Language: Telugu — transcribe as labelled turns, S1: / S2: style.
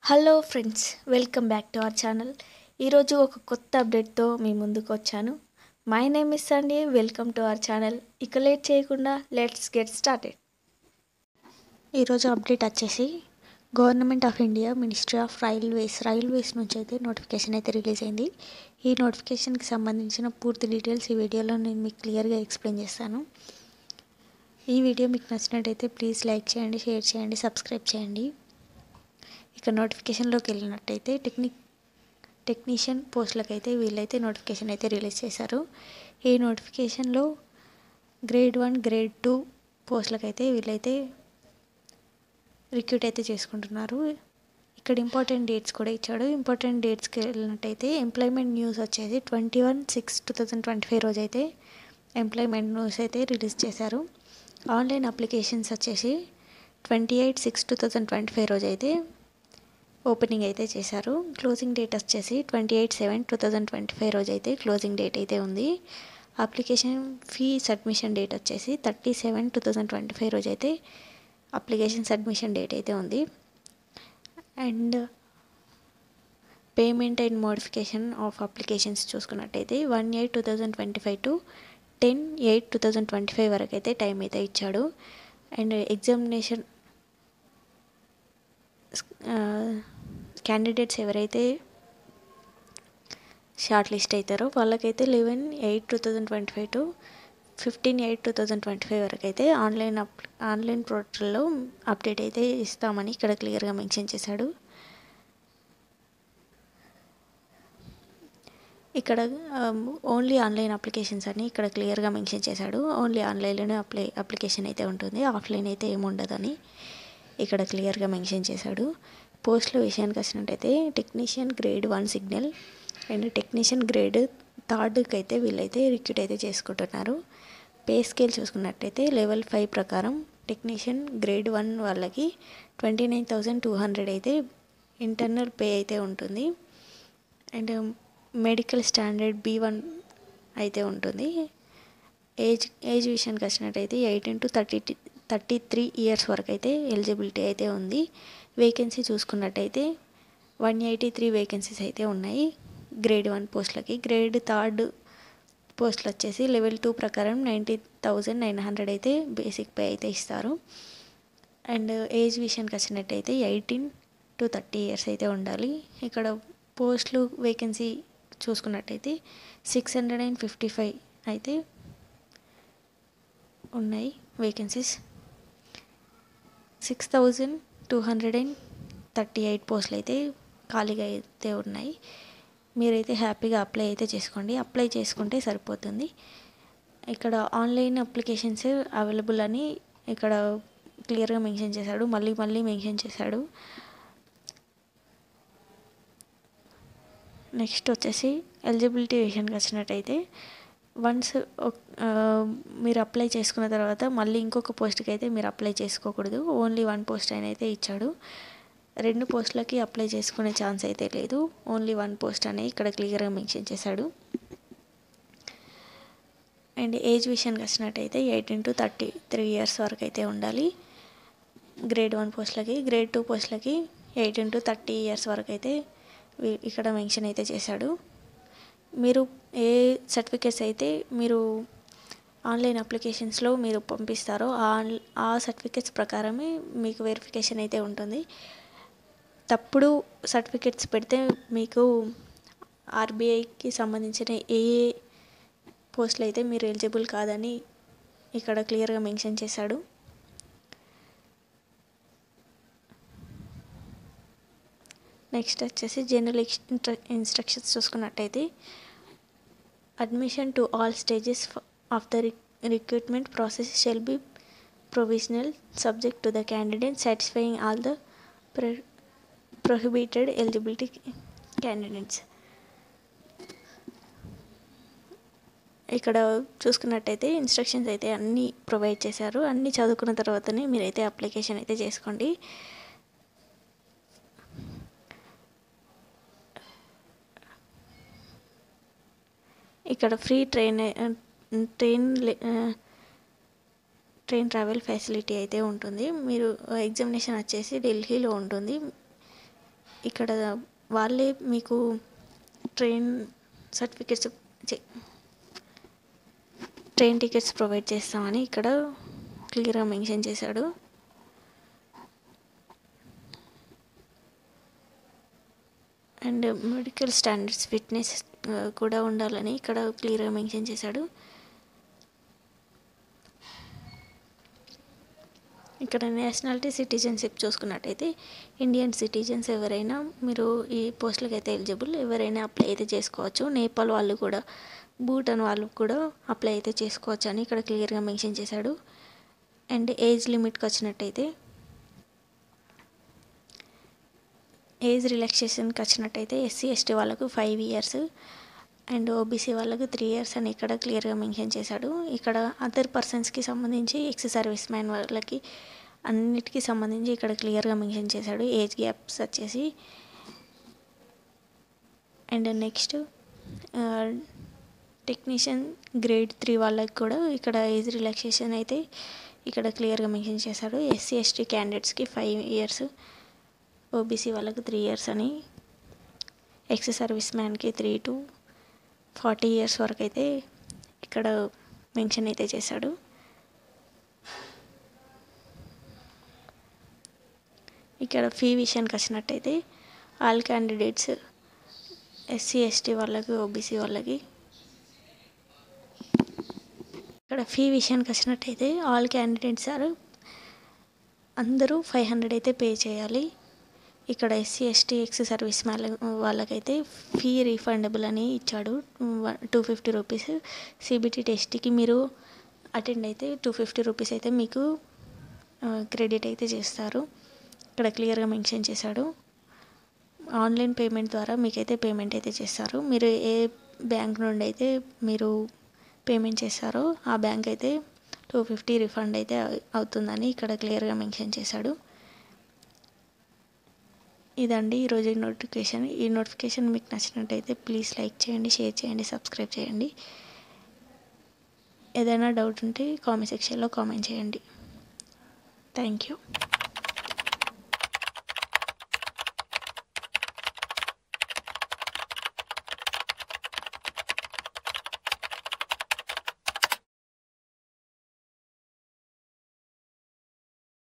S1: Hello friends, welcome back to our channel. ఈరోజు ఒక కొత్త అప్డేట్తో మీ ముందుకు వచ్చాను. My name is Sunday. Welcome to our channel. ఇక లేట్ చేయకుండా లెట్స్ గెట్ స్టార్టెడ్. ఈరోజు అప్డేట్ వచ్చేసి government of India ministry of railways నుంచి అయితే నోటిఫికేషన్ అయితే రిలీజ్ అయింది. ఈ నోటిఫికేషన్కి సంబంధించిన పూర్తి డీటెయిల్స్ ఈ వీడియోలో నేను మీకు క్లియర్గా ఎక్స్ప్లెయిన్ చేస్తాను. ఈ వీడియో మీకు నచ్చినట్టయితే ప్లీజ్ లైక్ చేయండి, షేర్ చేయండి, సబ్స్క్రైబ్ చేయండి. ఇక నోటిఫికేషన్లోకి వెళ్ళినట్టయితే టెక్నీషియన్ పోస్టులకు అయితే వీళ్ళైతే నోటిఫికేషన్ అయితే రిలీజ్ చేశారు. ఈ నోటిఫికేషన్లో గ్రేడ్ 1, గ్రేడ్ 2 పోస్టులకు అయితే వీళ్ళైతే రిక్రూట్ అయితే చేసుకుంటున్నారు. ఇక్కడ ఇంపార్టెంట్ డేట్స్ కూడా ఇచ్చాడు. ఇంపార్టెంట్ డేట్స్కి వెళ్ళినట్టయితే ఎంప్లాయ్మెంట్ న్యూస్ వచ్చేసి 21/6/2025 రోజు అయితే ఎంప్లాయ్మెంట్ న్యూస్ అయితే రిలీజ్ చేశారు. ఆన్లైన్ అప్లికేషన్స్ వచ్చేసి 28/6/2025 రోజు అయితే ఓపెనింగ్ అయితే చేశారు. క్లోజింగ్ డేట్ వచ్చేసి 28/7/2025 రోజు అయితే క్లోజింగ్ డేట్ అయితే ఉంది. అప్లికేషన్ ఫీ సబ్మిషన్ డేట్ వచ్చేసి 30/7/2025 రోజు అయితే అప్లికేషన్ సబ్మిషన్ డేట్ అయితే ఉంది. And payment and modification of applications చూసుకున్నట్టయితే 1/8/2025 టు 10/8/2025 వరకు అయితే టైం అయితే ఇచ్చాడు. అండ్ ఎగ్జామినేషన్ క్యాండిడేట్స్ ఎవరైతే షార్ట్ లిస్ట్ అవుతారో వాళ్ళకైతే 11/8/2025 టు 15/8/2025 వరకు అయితే ఆన్లైన్ పోర్టల్లో అప్డేట్ అయితే ఇస్తామని ఇక్కడ క్లియర్గా మెన్షన్ చేశాడు. ఇక్కడ ఓన్లీ ఆన్లైన్ అప్లికేషన్స్ అని ఇక్కడ క్లియర్గా మెన్షన్ చేశాడు. ఓన్లీ ఆన్లైన్లోనే అప్లికేషన్ అయితే ఉంటుంది, ఆఫ్లైన్ అయితే ఏముండదని ఇక్కడ క్లియర్గా మెన్షన్ చేశాడు. పోస్టుల విషయానికి వచ్చినట్టయితే technician grade 1 signal and technician grade 3కి అయితే వీళ్ళైతే రిక్రూట్ అయితే చేసుకుంటున్నారు. పే స్కేల్ చూసుకున్నట్టయితే లెవెల్ 5 ప్రకారం టెక్నీషియన్ గ్రేడ్ 1 వాళ్ళకి 29,200 అయితే ఇంటర్నల్ పే అయితే ఉంటుంది. అండ్ మెడికల్ స్టాండర్డ్ B1 అయితే ఉంటుంది. ఏజ్ విషయానికి వచ్చినట్టయితే 18 to 33 ఇయర్స్ వరకు అయితే ఎలిజిబిలిటీ అయితే ఉంది. వేకెన్సీ చూసుకున్నట్టయితే 183 వేకెన్సీస్ అయితే ఉన్నాయి గ్రేడ్ 1 పోస్టులకి. గ్రేడ్ 3 పోస్టులు వచ్చేసి లెవెల్ 2 ప్రకారం 90,900 అయితే బేసిక్ పే అయితే ఇస్తారు. అండ్ ఏజ్ విషయానికి వచ్చినట్టయితే 18 to 30 ఇయర్స్ అయితే ఉండాలి. ఇక్కడ పోస్టులు వేకెన్సీ చూసుకున్నట్టయితే 655 అయితే ఉన్నాయి వేకెన్సీస్. 6,238 పోస్టులు అయితే ఖాళీగా అయితే ఉన్నాయి. మీరైతే హ్యాపీగా అప్లై అయితే చేసుకోండి. అప్లై చేసుకుంటే సరిపోతుంది. ఇక్కడ ఆన్లైన్ అప్లికేషన్స్ అవైలబుల్ అని ఇక్కడ క్లియర్గా మెన్షన్ చేశాడు. మళ్ళీ మెన్షన్ చేశాడు. నెక్స్ట్ వచ్చేసి ఎలిజిబిలిటీ విషయానికి వచ్చినట్టయితే వన్స్ మీరు అప్లై చేసుకున్న తర్వాత మళ్ళీ ఇంకొక పోస్ట్కి అయితే మీరు అప్లై చేసుకోకూడదు. ఓన్లీ 1 పోస్ట్ అయితే ఇచ్చాడు. 2 పోస్టులకి అప్లై చేసుకునే ఛాన్స్ అయితే లేదు. ఓన్లీ 1 పోస్ట్ అని ఇక్కడ క్లియర్గా మెన్షన్ చేశాడు. అండ్ ఏజ్ విషయానికి వచ్చినట్టయితే 18 to 33 ఇయర్స్ వరకు అయితే ఉండాలి గ్రేడ్ 1 పోస్టులకి. గ్రేడ్ 2 పోస్టులకి 18 to 30 ఇయర్స్ వరకు అయితే ఇక్కడ మెన్షన్ అయితే చేశాడు. మీరు ఏ సర్టిఫికేట్స్ అయితే మీరు ఆన్లైన్ అప్లికేషన్స్లో మీరు పంపిస్తారో ఆ సర్టిఫికేట్స్ ప్రకారమే మీకు వెరిఫికేషన్ అయితే ఉంటుంది. తప్పుడు సర్టిఫికేట్స్ పెడితే మీకు ఆర్బీఐకి సంబంధించిన ఏ పోస్టులు అయితే మీరు ఎలిజిబుల్ కాదని ఇక్కడ క్లియర్గా మెన్షన్ చేశాడు. నెక్స్ట్ వచ్చేసి జనరల్ ఇన్స్ట్రక్షన్స్ చూసుకున్నట్టయితే admission to all stages of the recruitment process shall be provisional subject to the candidate satisfying all the prohibited eligibility candidates. ఇక్కడ చూసుకున్నట్టయితే ఇన్స్ట్రక్షన్స్ అయితే అన్నీ ప్రొవైడ్ చేశారు. అన్నీ చదువుకున్న తర్వాతనే మీరైతే అప్లికేషన్ అయితే చేసుకోండి. ఇక్కడ ఫ్రీ ట్రైన్ ట్రావెల్ ఫెసిలిటీ అయితే ఉంటుంది. మీరు ఎగ్జామినేషన్ వచ్చేసి ఢిల్లీలో ఉంటుంది. ఇక్కడ వాళ్ళే మీకు train certificates train tickets provide చేస్తామని ఇక్కడ క్లియర్గా మెన్షన్ చేశాడు. అండ్ మెడికల్ స్టాండర్డ్స్ ఫిట్నెస్ కూడా ఉండాలని ఇక్కడ క్లియర్గా మెన్షన్ చేశాడు. ఇక్కడ నేషనాలిటీ సిటిజన్షిప్ చూసుకున్నట్టయితే ఇండియన్ సిటిజన్స్ ఎవరైనా మీరు ఈ పోస్టులకు అయితే ఎలిజిబుల్, ఎవరైనా అప్లై అయితే చేసుకోవచ్చు. నేపాల్ వాళ్ళు కూడా, భూటాన్ వాళ్ళు కూడా అప్లై అయితే చేసుకోవచ్చు అని ఇక్కడ క్లియర్గా మెన్షన్ చేశాడు. అండ్ ఏజ్ లిమిట్కి వచ్చినట్టయితే, ఏజ్ రిలాక్సేషన్కి వచ్చినట్టయితే ఎస్సీ ఎస్టీ వాళ్ళకు 5 years అండ్ ఓబీసీ వాళ్ళకు 3 years అని ఇక్కడ క్లియర్గా మెన్షన్ చేశాడు. ఇక్కడ అదర్ పర్సన్స్కి సంబంధించి ఎక్స్ సర్వీస్ మ్యాన్ వాళ్ళకి అన్నిటికీ సంబంధించి ఇక్కడ క్లియర్గా మెన్షన్ చేశాడు ఏజ్ గ్యాప్స్ వచ్చేసి. అండ్ నెక్స్ట్ టెక్నీషియన్ గ్రేడ్ 3 వాళ్ళకి కూడా ఇక్కడ ఏజ్ రిలాక్సేషన్ అయితే ఇక్కడ క్లియర్గా మెన్షన్ చేశాడు. ఎస్సీ ఎస్టీ క్యాండిడేట్స్కి 5 years, ఓబీసీ వాళ్ళకు 3 years అని, ఎక్స్ సర్వీస్ మ్యాన్కి 3 to 40 years వరకు అయితే ఇక్కడ మెన్షన్ అయితే చేశాడు. ఇక్కడ ఫీ విషయానికి వచ్చినట్టయితే ఆల్ క్యాండిడేట్స్ ఎస్సీ ఎస్టీ వాళ్ళకి, ఓబీసీ వాళ్ళకి ఇక్కడ ఫీ విషయానికి వచ్చినట్టయితే ఆల్ క్యాండిడేట్స్ అందరూ 500 అయితే పే చేయాలి. ఇక్కడ ఎస్సీ ఎస్టీ ఎక్స్ సర్వీస్ వాళ్ళకైతే ఫీ రీఫండబుల్ అని ఇచ్చాడు, 250 rupees. సిబిటీ టెస్ట్కి మీరు అటెండ్ అయితే 250 rupees అయితే మీకు క్రెడిట్ అయితే చేస్తారు. ఇక్కడ క్లియర్గా మెన్షన్ చేశాడు. ఆన్లైన్ పేమెంట్ ద్వారా మీకైతే పేమెంట్ అయితే చేస్తారు. మీరు ఏ బ్యాంక్ నుండి అయితే మీరు పేమెంట్ చేస్తారో ఆ బ్యాంక్ అయితే 250 రిఫండ్ అయితే అవుతుందని ఇక్కడ క్లియర్గా మెన్షన్ చేశాడు. ఇదండి ఈరోజు నోటిఫికేషన్. ఈ నోటిఫికేషన్ మీకు నచ్చినట్టయితే ప్లీజ్ లైక్ చేయండి, షేర్ చేయండి, సబ్స్క్రైబ్ చేయండి. ఏదైనా డౌట్ ఉంటే కామెంట్ సెక్షన్లో కామెంట్ చేయండి. Thank you.